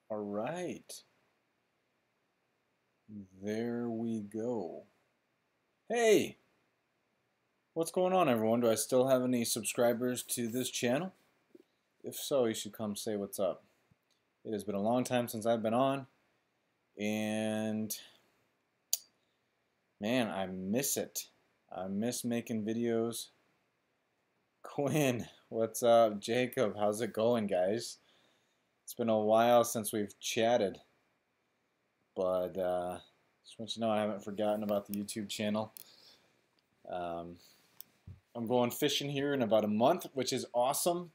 All right, there we go. Hey, what's going on, everyone? Do I still have any subscribers to this channel? If so, you should come say what's up. It has been a long time since I've been on, and man, I miss it. I miss making videos. Quinn, what's up? Jacob, how's it going, guys? It's been a while since we've chatted, but just want you to know I haven't forgotten about the YouTube channel. Um, I'm going fishing here in about a month, which is awesome.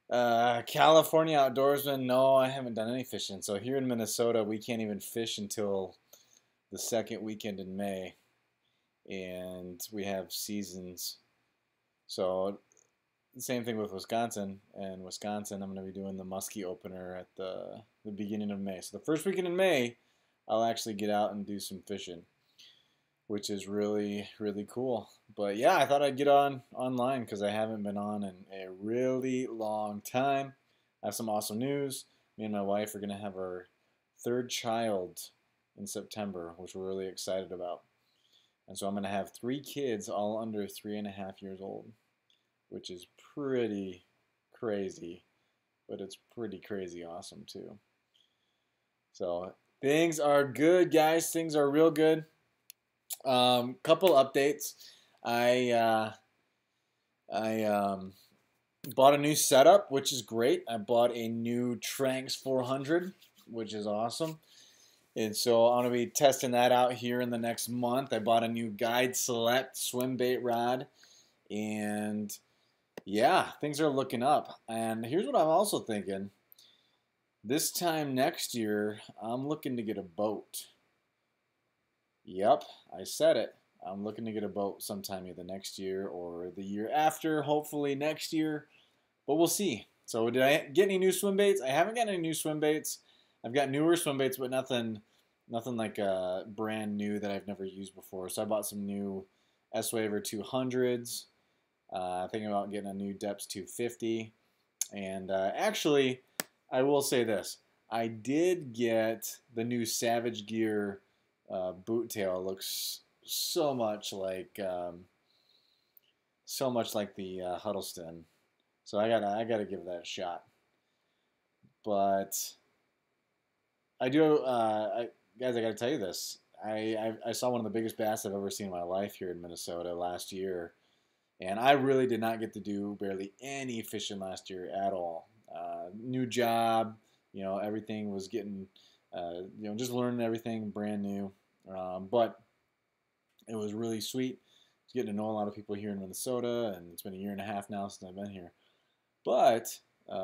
California outdoorsman, no, I haven't done any fishing. So here in Minnesota, we can't even fish until the second weekend in May, and we have seasons. So the same thing with Wisconsin. And Wisconsin, I'm going to be doing the Muskie opener at the beginning of May. So the first weekend in May, I'll actually get out and do some fishing, which is really, really cool. But yeah, I thought I'd get online because I haven't been on in a really long time. I have some awesome news. Me and my wife are going to have our third child in September, which we're really excited about. And so I'm going to have 3 kids, all under 3.5 years old, which is pretty crazy, but it's pretty crazy awesome too. So things are good, guys. Things are real good. Couple updates. I uh, I bought a new setup, which is great. I bought a new Tranx 400, which is awesome. And so I'm going to be testing that out here in the next month. I bought a new Guide Select swim bait rod. And yeah, things are looking up. And here's what I'm also thinking. This time next year, I'm looking to get a boat. Yep, I said it. I'm looking to get a boat sometime either next year or the year after, hopefully next year, but we'll see. So did I get any new swim baits? I haven't got any new swim baits. I've got newer swim baits, but nothing like brand new that I've never used before. So I bought some new S-Waver 200s. Thinking about getting a new Depths 250. And actually, I will say this. I did get the new Savage Gear boot tail. It looks so much like the Huddleston. So I gotta give that a shot. But I do, guys. I gotta tell you this. I saw one of the biggest bass I've ever seen in my life here in Minnesota last year, and I really did not get to do barely any fishing last year at all. New job, everything was getting, just learning everything brand new. But it was really sweet. I was getting to know a lot of people here in Minnesota, and it's been a year and a half now since I've been here. But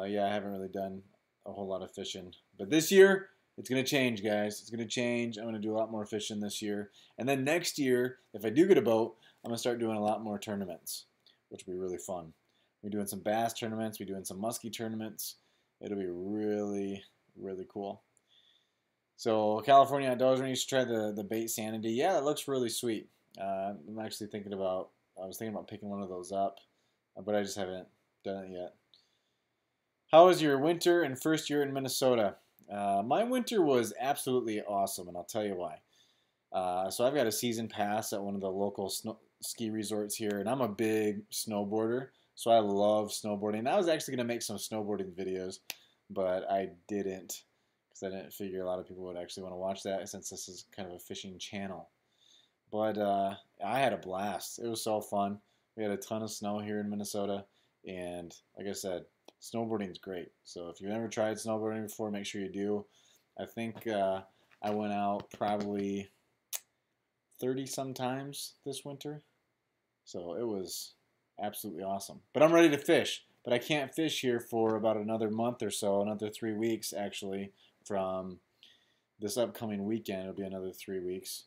yeah, I haven't really done a whole lot of fishing. But this year, it's going to change, guys. It's going to change. I'm going to do a lot more fishing this year. And then next year, if I do get a boat, I'm going to start doing a lot more tournaments, which will be really fun. We're doing some bass tournaments. We're doing some muskie tournaments. It'll be really, really cool. So California Outdoorsman, you should try the bait sanity. Yeah, it looks really sweet. I'm actually I was thinking about picking one of those up, but I just haven't done it yet. How was your winter and first year in Minnesota? My winter was absolutely awesome, and I'll tell you why. So I've got a season pass at one of the local ski resorts here, and I'm a big snowboarder, so I love snowboarding. I was actually going to make some snowboarding videos, but I didn't because I didn't figure a lot of people would actually want to watch that since this is kind of a fishing channel. But I had a blast. It was so fun. We had a ton of snow here in Minnesota, and like I said, snowboarding is great. So if you've never tried snowboarding before, make sure you do. I think I went out probably 30 sometimes this winter. So it was absolutely awesome. But I'm ready to fish. But I can't fish here for about another month or so, another 3 weeks actually, from this upcoming weekend. It'll be another 3 weeks.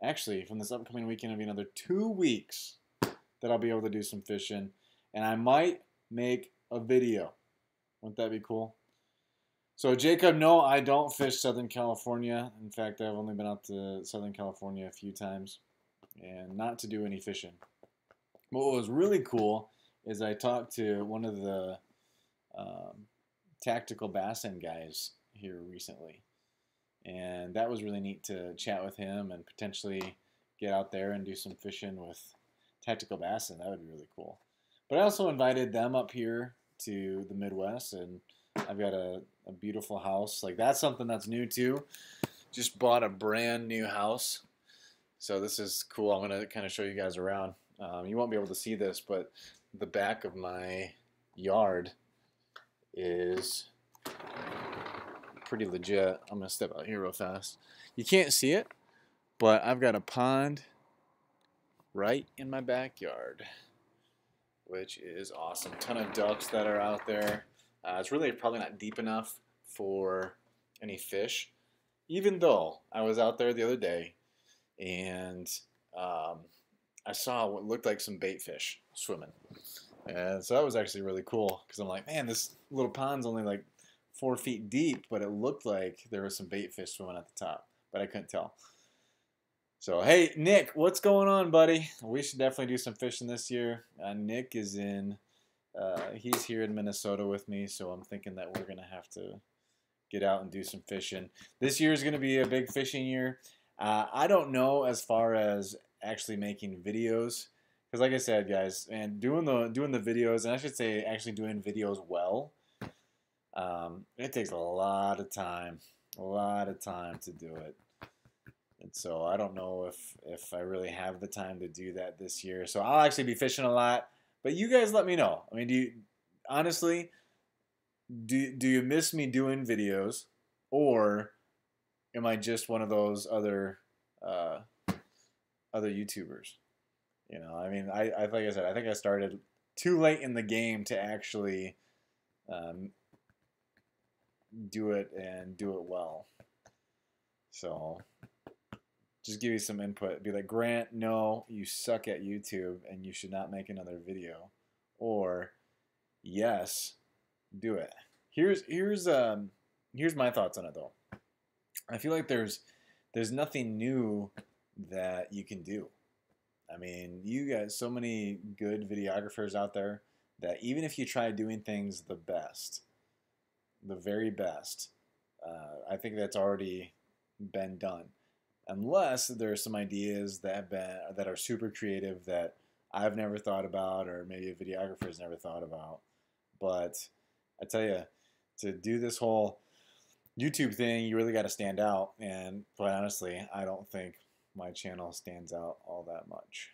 Actually, from this upcoming weekend, it'll be another 2 weeks that I'll be able to do some fishing. And I might make a video. Wouldn't that be cool? So Jacob, no, I don't fish Southern California. In fact, I've only been out to Southern California a few times and not to do any fishing. What was really cool is I talked to one of the um, Tactical Bassin guys here recently, and that was really neat to chat with him and potentially get out there and do some fishing with Tactical Bassin. That would be really cool. But I also invited them up here to the Midwest, and I've got a beautiful house. Like, that's something that's new too. Just bought a brand new house. So this is cool. I'm going to kind of show you guys around. You won't be able to see this, but the back of my yard is pretty legit. I'm going to step out here real fast. You can't see it, but I've got a pond right in my backyard, which is awesome. Ton of ducks that are out there. It's really probably not deep enough for any fish, even though I was out there the other day and I saw what looked like some bait fish swimming. And so that was actually really cool because I'm like, man, this little pond's only like 4 feet deep, but it looked like there was some bait fish swimming at the top, but I couldn't tell. So, hey, Nick, what's going on, buddy? We should definitely do some fishing this year. Nick is he's here in Minnesota with me, so I'm thinking that we're going to have to get out and do some fishing. This year is going to be a big fishing year. I don't know as far as actually making videos, because like I said, guys, and doing the videos, and I should say actually doing videos well, it takes a lot of time to do it. And so I don't know if I really have the time to do that this year. So I'll actually be fishing a lot, but you guys let me know. I mean, do you miss me doing videos, or am I just one of those other YouTubers? You know, I mean, I like I said, I think I started too late in the game to actually do it and do it well. So just give you some input. Be like, Grant, no, you suck at YouTube and you should not make another video. Or, yes, do it. Here's my thoughts on it though. I feel like there's nothing new that you can do. I mean, you got so many good videographers out there that even if you try doing things the best, the very best, I think that's already been done. Unless there's some ideas that are super creative that I've never thought about, or maybe a videographer's never thought about. But I tell you, to do this whole YouTube thing, you really got to stand out. And quite honestly, I don't think my channel stands out all that much.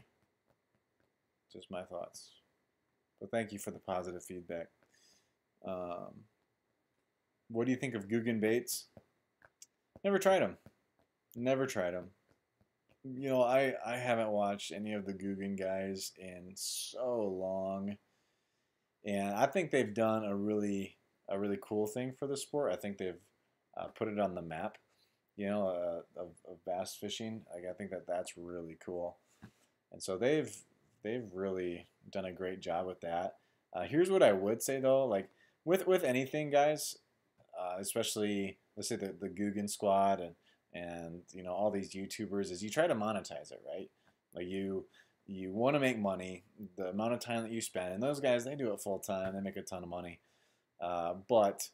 Just my thoughts. But thank you for the positive feedback. What do you think of Googan baits? Never tried them. Never tried them. You know, I haven't watched any of the Googan guys in so long, and I think they've done a really cool thing for the sport. I think they've put it on the map, you know, of bass fishing. Like, I think that's really cool, and so they've really done a great job with that. Here's what I would say though, like with anything, guys, especially let's say the Googan squad and you know all these YouTubers, is you try to monetize it, right? Like you want to make money, the amount of time that you spend, and those guys, they do it full time, they make a ton of money. But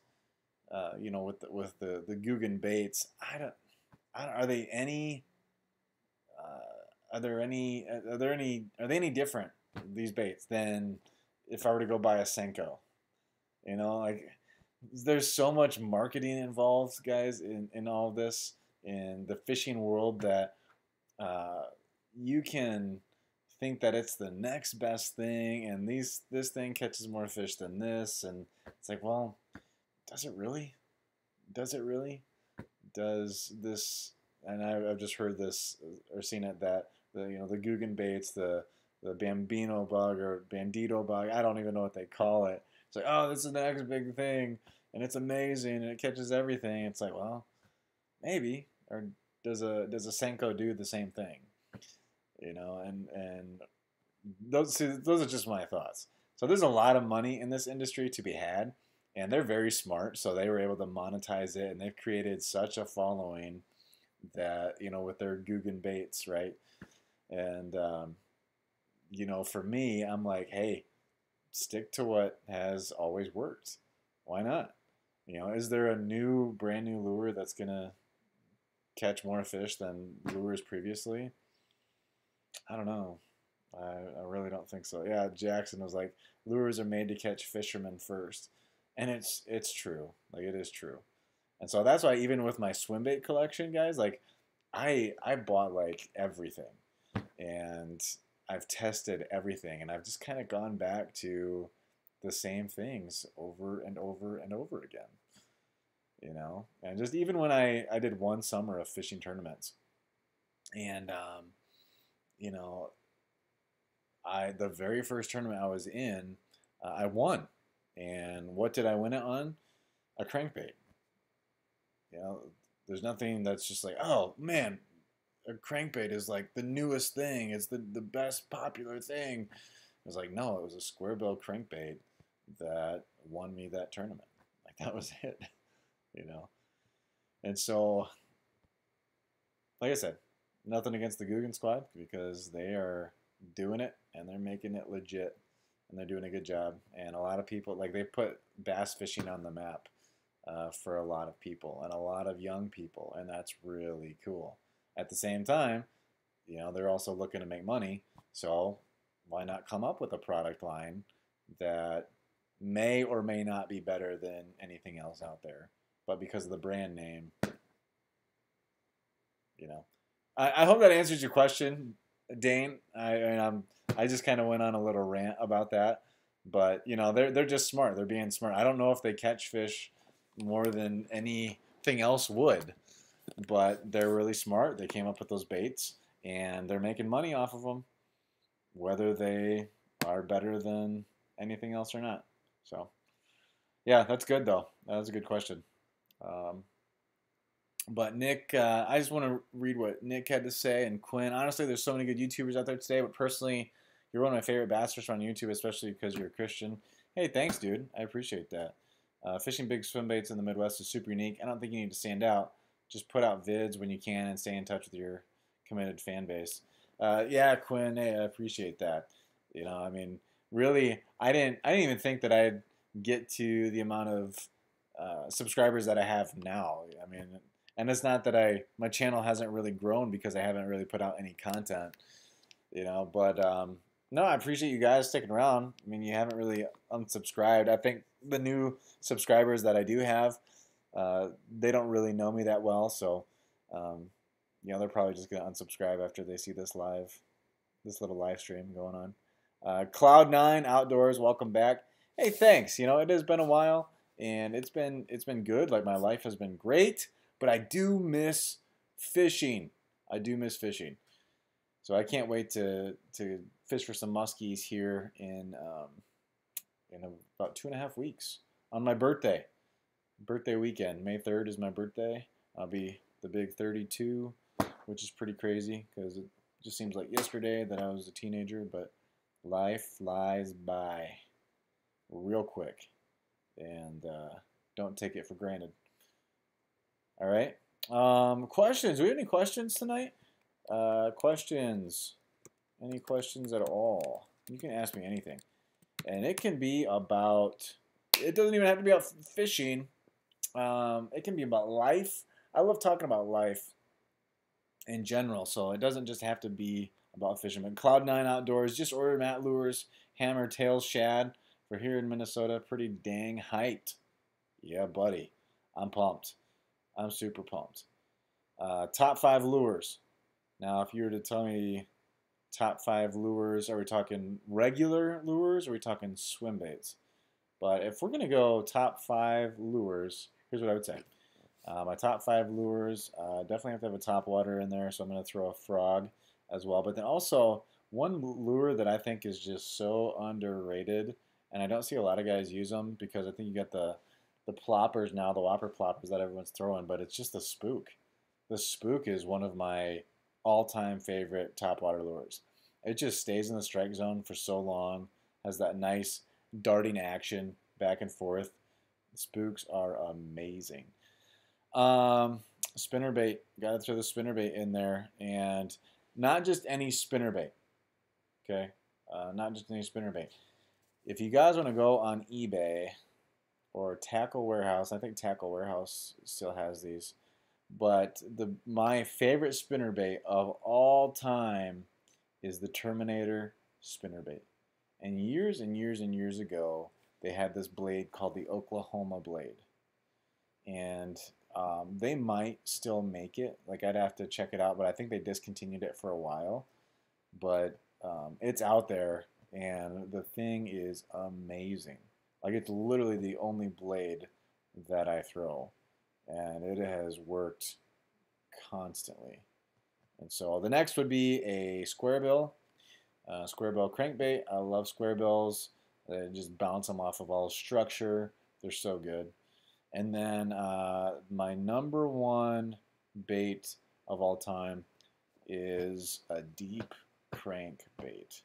you know, with the Googan baits, I don't are they any are they any different, these baits, than if I were to go buy a Senko? You know, like there's so much marketing involved, guys, in all this, in the fishing world, that you can think that it's the next best thing, and this thing catches more fish than this, and it's like, well, does it really? Does it really? Does this? And I've just heard this or seen it, that the Googan baits, the Bambino bug or Bandito bug, I don't even know what they call it. It's like, oh, this is the next big thing, and it's amazing, and it catches everything. It's like, well, maybe. Or does a Senko do the same thing? You know, and those are just my thoughts. So there's a lot of money in this industry to be had, and they're very smart, so they were able to monetize it, and they've created such a following that, you know, with their Googan baits, right? And you know, for me, I'm like, hey, stick to what has always worked. Why not? You know, is there a brand new lure that's gonna catch more fish than lures previously? I don't know. I really don't think so. Yeah, Jackson was like, lures are made to catch fishermen first, and it's true. Like it is true. And so that's why even with my swim bait collection, guys, like I bought like everything, and I've tested everything, and I've just kind of gone back to the same things over and over and over again. You know, and just even when I did one summer of fishing tournaments, and you know, the very first tournament I was in, I won. And what did I win it on? A crankbait. You know, there's nothing that's just like, oh man, a crankbait is like the newest thing. It's the best popular thing. It was like, no, it was a square bill crankbait that won me that tournament. Like that was it, you know. And so, like I said, nothing against the Guggen squad because they are doing it and they're making it legit and they're doing a good job. And a lot of people, like they put bass fishing on the map for a lot of people and a lot of young people, and that's really cool. At the same time, you know, they're also looking to make money, so why not come up with a product line that may or may not be better than anything else out there, but because of the brand name, you know. I hope that answers your question, Dane. I just kind of went on a little rant about that, but you know they're just smart. They're being smart. I don't know if they catch fish more than anything else would, but they're really smart. They came up with those baits, and they're making money off of them, whether they are better than anything else or not. So yeah, that's good though. That was a good question. Um, but Nick, I just want to read what Nick had to say. And Quinn, honestly, there's so many good YouTubers out there today. But personally, you're one of my favorite bassers on YouTube, especially because you're a Christian. Hey, thanks, dude. I appreciate that. Fishing big swim baits in the Midwest is super unique. I don't think you need to stand out. Just put out vids when you can and stay in touch with your committed fan base. Yeah, Quinn, hey, I appreciate that. You know, I mean, really, I didn't even think that I'd get to the amount of subscribers that I have now. I mean, and it's not that my channel hasn't really grown because I haven't really put out any content, you know. But no, I appreciate you guys sticking around. I mean, you haven't really unsubscribed. I think the new subscribers that I do have, they don't really know me that well, so um, you know, they're probably just gonna unsubscribe after they see this little live stream going on. Cloud9 Outdoors, welcome back. Hey, thanks. You know, it has been a while, and it's been good. Like my life has been great, but I do miss fishing. I do miss fishing. So I can't wait to fish for some muskies here in about 2.5 weeks on my birthday weekend. May 3rd is my birthday. I'll be the big 32, which is pretty crazy because it just seems like yesterday that I was a teenager, but life flies by real quick, and don't take it for granted. All right. Questions. Do we have any questions tonight? Questions. Any questions at all? You can ask me anything. And it can be about, it doesn't even have to be about fishing. It can be about life. I love talking about life in general, so it doesn't just have to be about fishing. But Cloud9 Outdoors, just ordered Matt Lures, Hammer Tail Shad for here in Minnesota. Pretty dang hyped. Yeah, buddy. I'm pumped. I'm super pumped. Top 5 lures. Now, if you were to tell me top 5 lures, are we talking regular lures or are we talking swim baits? But if we're going to go top 5 lures, here's what I would say. My top 5 lures, definitely have to have a top water in there, so I'm going to throw a frog as well. But then also, one lure that I think is just so underrated, and I don't see a lot of guys use them because I think you got the ploppers now, the whopper ploppers that everyone's throwing, but it's just the spook. The spook is one of my all-time favorite topwater lures. It just stays in the strike zone for so long, has that nice darting action back and forth. The spooks are amazing. Spinnerbait, gotta throw the spinnerbait in there, and not just any spinnerbait. Okay, not just any spinnerbait. If you guys want to go on eBay or Tackle Warehouse. I think Tackle Warehouse still has these. But my favorite spinnerbait of all time is the Terminator spinnerbait. And years and years and years ago, they had this blade called the Oklahoma blade. And they might still make it. Like, I'd have to check it out, but I think they discontinued it for a while. But it's out there, and the thing is amazing. Like, it's literally the only blade that I throw, and it has worked constantly. And so the next would be a square bill crankbait. I love square bills. They just bounce them off of all structure. They're so good. And then my number one bait of all time is a deep crankbait.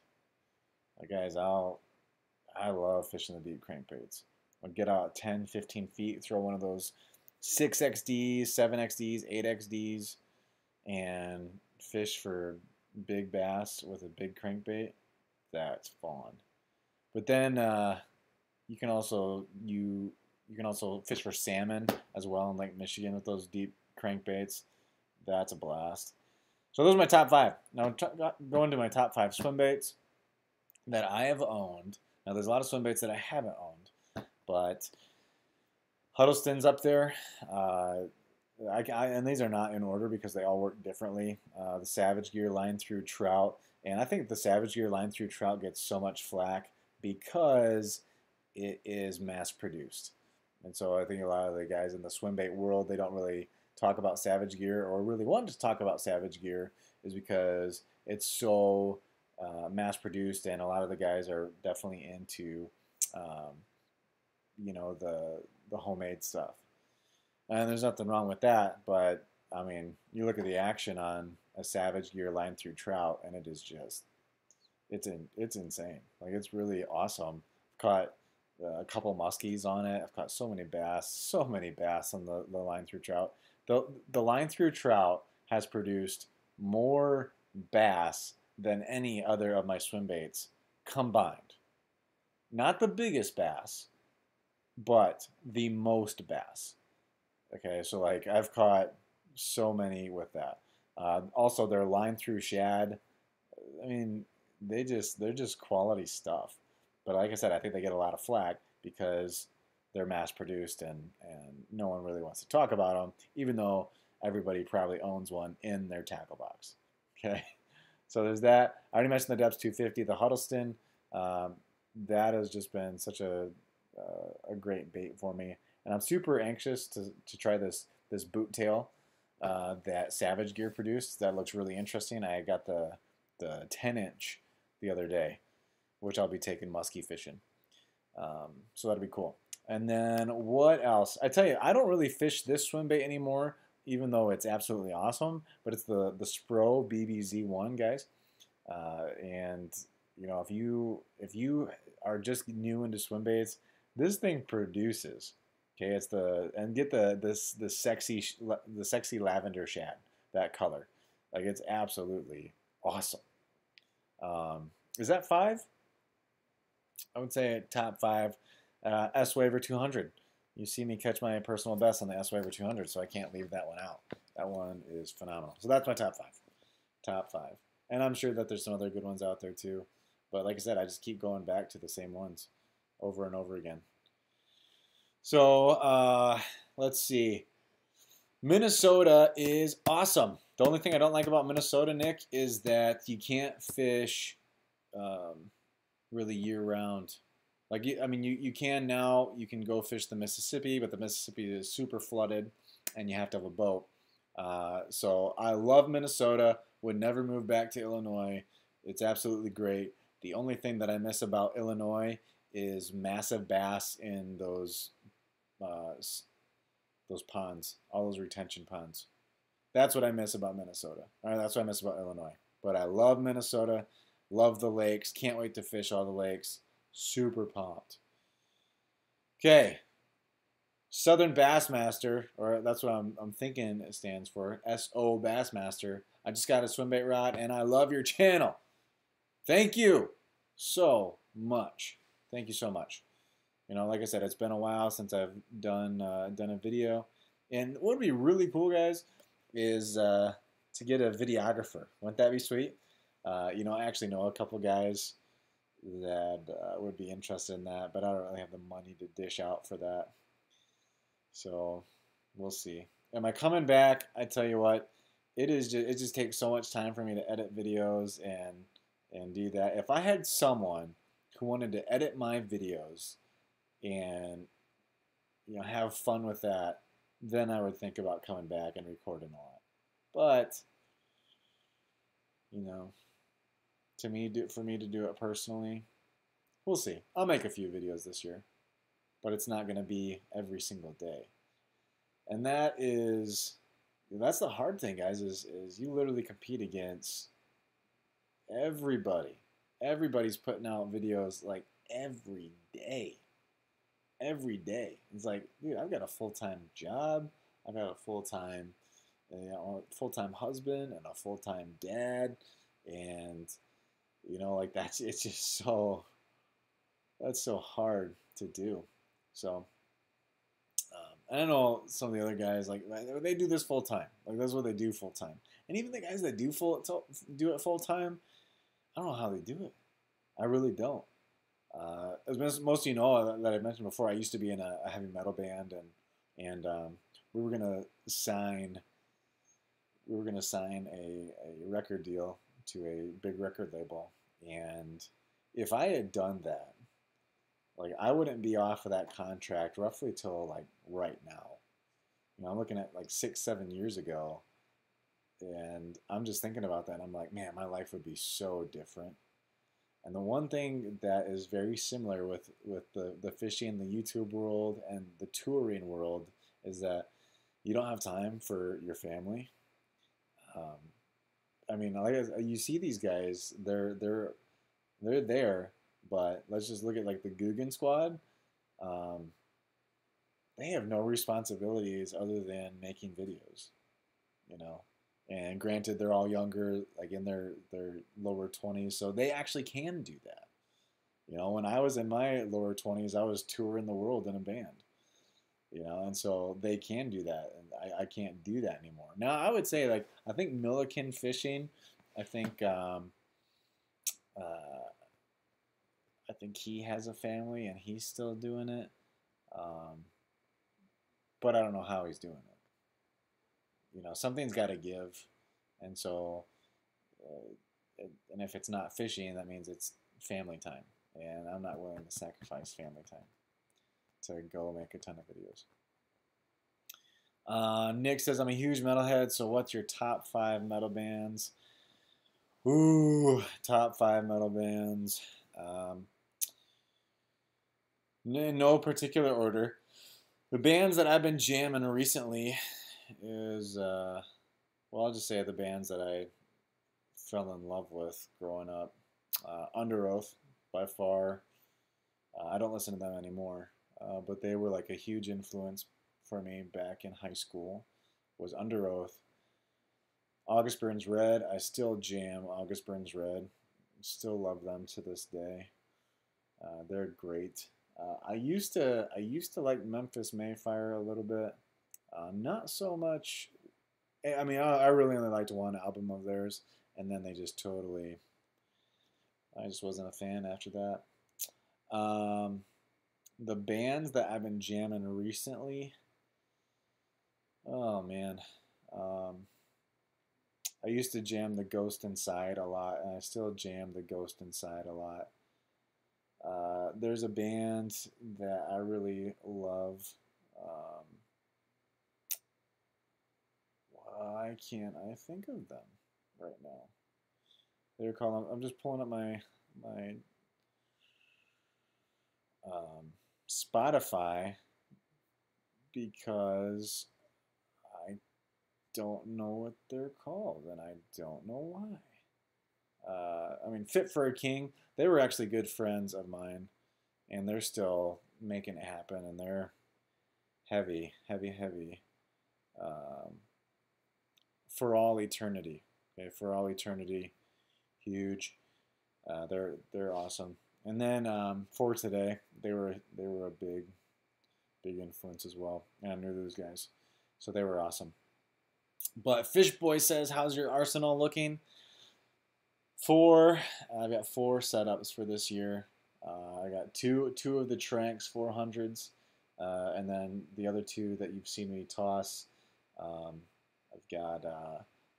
Guys, I love fishing the deep crankbaits. I'll get out 10, 15 feet, throw one of those 6XDs, 7XDs, 8XDs, and fish for big bass with a big crankbait. That's fun. But then you can also fish for salmon as well in Lake Michigan with those deep crankbaits. That's a blast. So those are my top 5. Now going to my top 5 swim baits that I have owned. Now there's a lot of swim baits that I haven't owned, but Huddleston's up there. And these are not in order because they all work differently. The Savage Gear line through trout, and I think the Savage Gear line through trout gets so much flack because it is mass produced. And so I think a lot of the guys in the swim bait world, they don't really talk about Savage Gear or really want to talk about Savage Gear is because it's so mass produced, and a lot of the guys are definitely into the homemade stuff. And there's nothing wrong with that, but I mean, you look at the action on a Savage Gear line through trout, and it is just, it's insane. Like, it's really awesome. I've caught a couple muskies on it. I've caught so many bass on the line through trout. The line through trout has produced more bass than any other of my swim baits combined. Not the biggest bass, but the most bass. Okay, so like I've caught so many with that. Also, their line through shad. I mean, they're just quality stuff. But like I said, I think they get a lot of flack because they're mass produced and no one really wants to talk about them, even though everybody probably owns one in their tackle box. Okay, so there's that. I already mentioned the Depths 250, the Huddleston. That has just been such a great bait for me. And I'm super anxious to try this boot tail that Savage Gear produced. That looks really interesting. I got the 10-inch the other day, which I'll be taking muskie fishing. So that'll be cool. And then what else? I tell you, I don't really fish this swim bait anymore, even though it's absolutely awesome. But it's the Spro BBZ1, guys. And you know, if you are just new into swim baits, this thing produces. Okay, it's the sexy lavender shad, that color, like it's absolutely awesome. Is that 5? I would say top 5. S-Waver 200. You see me catch my personal best on the S-Waver 200, so I can't leave that one out. That one is phenomenal. So that's my top 5. Top 5. And I'm sure that there's some other good ones out there too. But like I said, I just keep going back to the same ones over and over again. So let's see. Minnesota is awesome. The only thing I don't like about Minnesota, Nick, is that you can't fish really year-round. Like, you can now. You can go fish the Mississippi, but the Mississippi is super flooded, and you have to have a boat. So I love Minnesota. Would never move back to Illinois. It's absolutely great. The only thing that I miss about Illinois is massive bass in those ponds, all those retention ponds. That's what I miss about Minnesota. That's what I miss about Illinois. But I love Minnesota. Love the lakes. Can't wait to fish all the lakes. Super pumped. Okay. Southern Bassmaster, or that's what I'm thinking it stands for. S-O Bassmaster. I just got a swim bait rod, and I love your channel. Thank you so much. Thank you so much. Like I said, it's been a while since I've done a video. And what would be really cool, guys, is to get a videographer. Wouldn't that be sweet? I actually know a couple guys that would be interested in that, but I don't really have the money to dish out for that. So we'll see. Am I coming back? I tell you what, it just takes so much time for me to edit videos and do that. If I had someone who wanted to edit my videos and have fun with that, then I would think about coming back and recording a lot. But you know, for me to do it personally, we'll see. I'll make a few videos this year, but it's not going to be every single day. And that's the hard thing, guys, is you literally compete against everybody. Everybody's putting out videos like every day. Every day. It's like, dude, I've got a full-time job. I've got a full-time husband and a full-time dad, and like it's just that's so hard to do. So I don't know, some of the other guys, like, they do this full time. Like, that's what they do full time. And even the guys that do it full time, I don't know how they do it. I really don't. As most of you know that I mentioned before, I used to be in a heavy metal band, and we were gonna sign a record deal to a big record label. And if I had done that, like, I wouldn't be off of that contract roughly till like right now. I'm looking at like 6, 7 years ago, and I'm just thinking about that. And I'm like, man, my life would be so different. And the one thing that is very similar with the fishing, the YouTube world, and the touring world is that you don't have time for your family. Um, I mean, like, you see these guys, they're there, but let's just look at like the Guggen Squad. Um, they have no responsibilities other than making videos, you know. And granted, they're all younger, like in their lower 20s, so they actually can do that. When I was in my lower 20s, I was touring the world in a band, and so they can do that, and I can't do that anymore. Now, I would say, like, I think Milliken Fishing, I think uh, I think he has a family and he's still doing it. Um, but I don't know how he's doing it. Something's got to give. And so, and if it's not fishing, that means it's family time. And I'm not willing to sacrifice family time to go make a ton of videos. Nick says, I'm a huge metalhead, so what's your top 5 metal bands? Ooh, top 5 metal bands. In no particular order. The bands that I've been jamming recently is, I'll just say the bands that I fell in love with growing up. Underoath, by far. I don't listen to them anymore, but they were like a huge influence for me back in high school. Was Underoath. August Burns Red. I still jam August Burns Red. Still love them to this day. They're great. I used to like Memphis Mayfire a little bit. Not so much. I mean, I really only liked one album of theirs, and then they just totally. I just wasn't a fan after that. The bands that I've been jamming recently. Oh man. I used to jam The Ghost Inside a lot, and I still jam The Ghost Inside a lot. There's a band that I really love. Why can't I think of them right now? They're called. I'm just pulling up my Spotify because I don't know what they're called, and I don't know why. I mean, Fit for a King, they were actually good friends of mine, and they're still making it happen, and they're heavy, heavy, heavy. For All Eternity. Okay, For All Eternity, huge. They're awesome. And then for today, they were a big influence as well. And I knew those guys, so they were awesome. But Fish Boy says, "How's your arsenal looking?" I've got 4 setups for this year. I got two of the Tranx 400s, and then the other 2 that you've seen me toss. I've got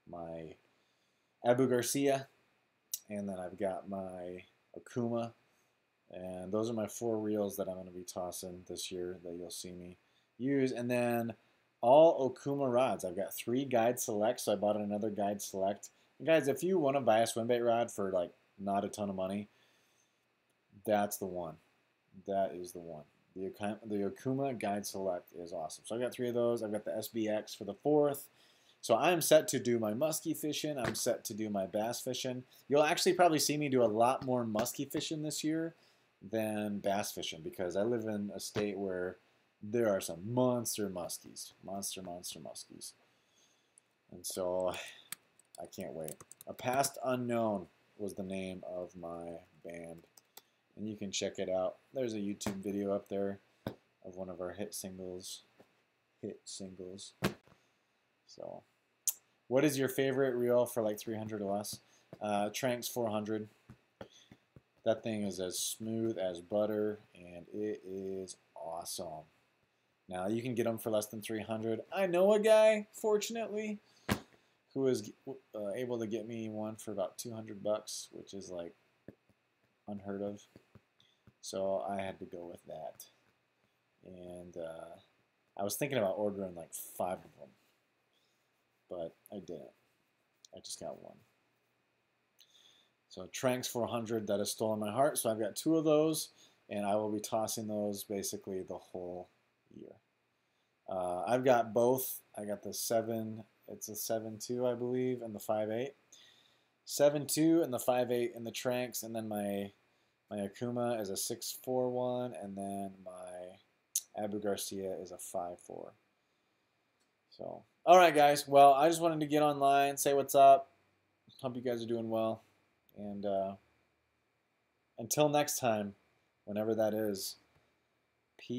my Abu Garcia, and then I've got my Okuma, and those are my 4 reels that I'm going to be tossing this year that you'll see me use. And then all Okuma rods. I've got 3 guide selects, so I bought another guide select. And guys, if you want to buy a swim bait rod for like not a ton of money, that's the one. That is the one. The Okuma Guide Select is awesome. So I got 3 of those. I've got the SBX for the 4th. So I'm set to do my muskie fishing. I'm set to do my bass fishing. You'll actually probably see me do a lot more muskie fishing this year than bass fishing because I live in a state where there are some monster muskies. Monster muskies. And so I can't wait. A Past Unknown was the name of my band. And you can check it out. There's a YouTube video up there of one of our hit singles. So, what is your favorite reel for like 300 or less? Tranx 400. That thing is as smooth as butter, and it is awesome. Now, you can get them for less than 300. I know a guy, fortunately, who was able to get me one for about 200 bucks, which is like unheard of. So I had to go with that. And I was thinking about ordering like 5 of them, but I didn't. I just got 1. So Tranx 400, that has stolen my heart. So I've got 2 of those, and I will be tossing those basically the whole year. I've got both. I got the 7, it's a 7.2, I believe, and the 5.8. 7.2 and the 5.8 in the Tranx, and then my Okuma is a 6.41, and then my Abu Garcia is a 5.4. So, all right, guys. Well, I just wanted to get online, say what's up. Hope you guys are doing well. And until next time, whenever that is,